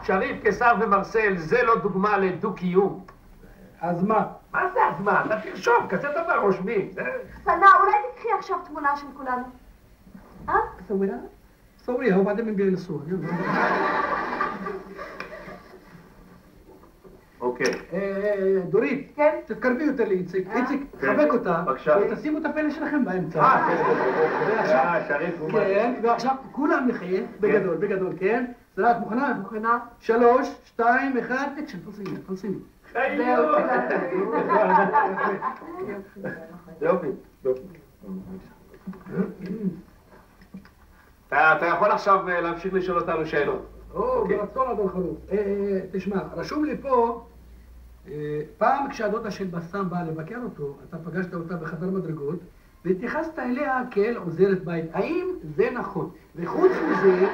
שריף, קיסר ומרסל, זה לא דוגמה לדו-קיום. אז מה? מה זה אז מה? אתה תרשום, כזה דבר רושמים. סנה, אולי תקחי עכשיו תמונה של כולנו. صورها صوريها وبعدين بنقل الصور يلا. אוקיי. דורית, כן? תתקרבי יותר לאיציק. איציק, חבק אותה. בבקשה. ותשימו את הפלא שלכם באמצע. שריף הוא כן, ועכשיו כולם נחיה, בגדול, כן? סלאט, מוכנה? מוכנה. 3, 2, 1, אקשן, פלסיני. יופי. אתה יכול עכשיו להמשיך לשאול אותנו שאלות. ברצון אדון חלוף. תשמע, רשום לי פה, פעם כשהדודה של בסם באה לבקר אותו, אתה פגשת אותה בחדר מדרגות, והתייחסת אליה כאל עוזרת בית. האם זה נכון? וחוץ מזה,